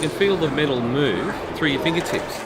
you can feel the metal move through your fingertips.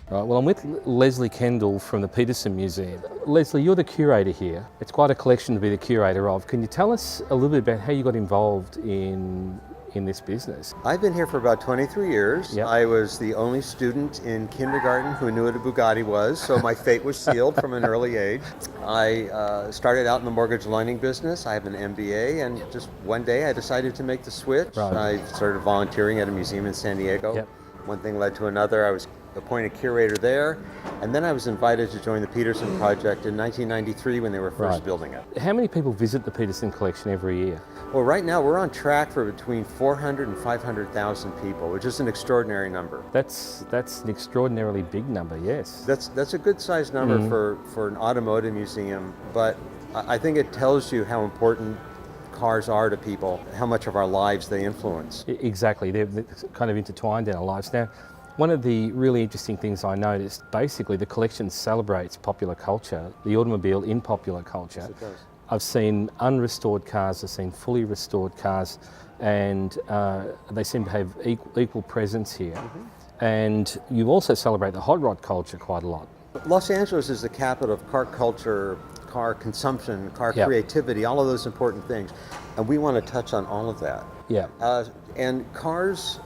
Right, well, I'm with Leslie Kendall from the Petersen Museum. Leslie, you're the curator here. It's quite a collection to be the curator of. Can you tell us a little bit about how you got involved in this business? I've been here for about 23 years. Yep. I was the only student in kindergarten who knew what a Bugatti was, so my fate was sealed from an early age. I started out in the mortgage lending business. I have an MBA, and just one day I decided to make the switch. Right. I started volunteering at a museum in San Diego. Yep. One thing led to another. I was appointed curator there, and then I was invited to join the Petersen project in 1993 when they were first building it. How many people visit the Petersen collection every year? Well, right now we're on track for between 400 and 500,000 people, which is an extraordinary number. That's an extraordinarily big number, yes. That's a good sized number for an automotive museum, but I think it tells you how important cars are to people, how much of our lives they influence. Exactly, they're kind of intertwined in our lives. Now, one of the really interesting things I noticed, basically the collection celebrates popular culture, the automobile in popular culture. Yes, it does. I've seen unrestored cars, I've seen fully restored cars, and they seem to have equal presence here. And you also celebrate the hot rod culture quite a lot. Los Angeles is the capital of car culture, car consumption, car creativity, all of those important things. And we want to touch on all of that. Yeah. And cars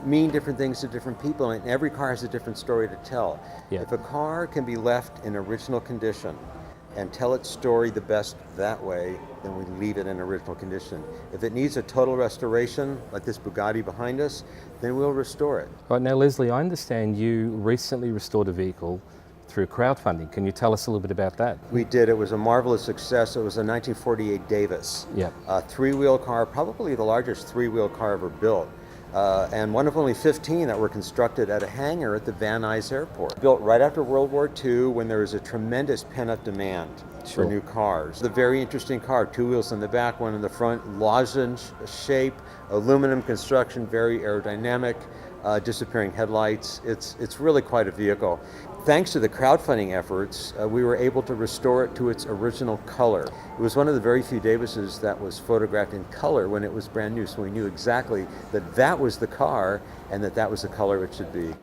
mean different things to different people, and every car has a different story to tell. Yeah. If a car can be left in original condition and tell its story the best that way, then we leave it in original condition. If it needs a total restoration, like this Bugatti behind us, then we'll restore it. Right, now Leslie, I understand you recently restored a vehicle through crowdfunding. Can you tell us a little bit about that? We did. It was a marvelous success. It was a 1948 Davis. Yeah. A three-wheel car, probably the largest three-wheel car ever built. And one of only 15 that were constructed at a hangar at the Van Nuys Airport. Built right after World War II, when there was a tremendous pent-up demand for new cars. A very interesting car, two wheels in the back, one in the front, lozenge shape, aluminum construction, very aerodynamic, disappearing headlights. It's really quite a vehicle. Thanks to the crowdfunding efforts, we were able to restore it to its original color. It was one of the very few Davises that was photographed in color when it was brand new, so we knew exactly that that was the car and that was the color it should be.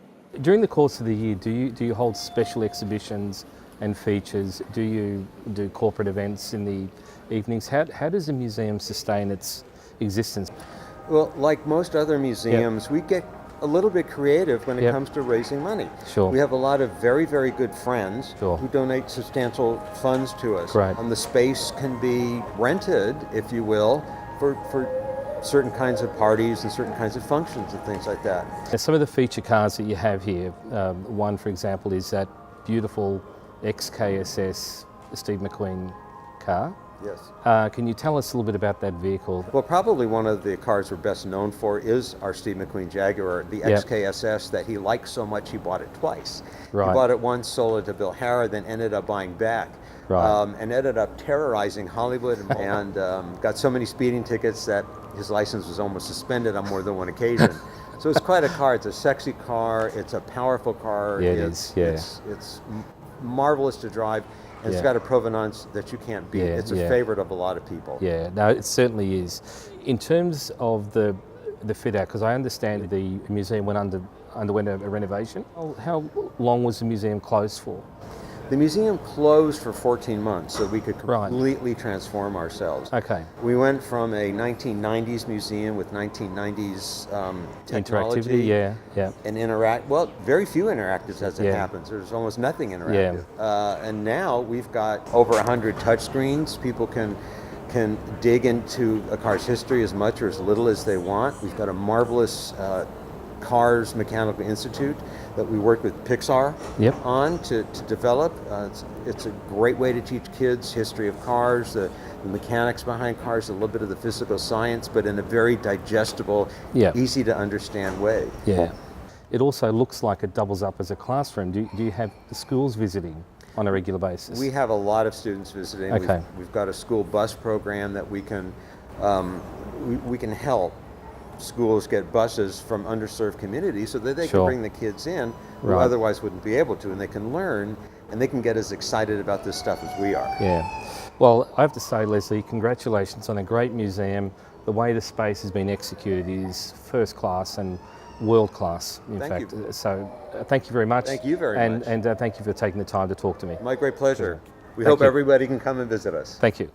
During the course of the year, do you hold special exhibitions and features? Do you do corporate events in the evenings? How does the museum sustain its existence? Well, like most other museums, we get a little bit creative when it comes to raising money. Sure. We have a lot of very, very good friends who donate substantial funds to us. Right. And the space can be rented, if you will, for certain kinds of parties and certain kinds of functions and things like that. Now, some of the feature cars that you have here, one for example is that beautiful XKSS Steve McQueen car. Yes. Can you tell us a little bit about that vehicle? Well, probably one of the cars we're best known for is our Steve McQueen Jaguar, the XKSS that he liked so much he bought it twice. Right. He bought it once, sold it to Bill Harrah, then ended up buying back. Right. And ended up terrorizing Hollywood and got so many speeding tickets that his license was almost suspended on more than one occasion. So it's quite a car. It's a sexy car. It's a powerful car. Yeah, it is. Yeah. It's marvelous to drive. And it's got a provenance that you can't beat. It's a favorite of a lot of people. Yeah, no, it certainly is. In terms of the fit out, because I understand the museum underwent a renovation. How long was the museum closed for? The museum closed for 14 months so we could completely transform ourselves. Okay. We went from a 1990s museum with 1990s technology. Interactivity, And very few interactives as it happens. There's almost nothing interactive. And now we've got over 100 touchscreens. People can dig into a car's history as much or as little as they want. We've got a marvelous Cars Mechanical Institute that we worked with Pixar on to develop. It's a great way to teach kids history of cars, the mechanics behind cars, a little bit of the physical science, but in a very digestible, easy to understand way. Yeah. It also looks like it doubles up as a classroom. Do you have the schools visiting on a regular basis? We have a lot of students visiting. Okay. We've got a school bus program that we can help schools get buses from underserved communities so that they can bring the kids in who otherwise wouldn't be able to, and they can learn and they can get as excited about this stuff as we are. Yeah. Well, I have to say, Leslie, congratulations on a great museum. The way the space has been executed is first class and world class, in Thank fact. you. So thank you very much. Thank you very much. And thank you for taking the time to talk to me. My great pleasure. We Thank hope you. everybody can come and visit us. Thank you.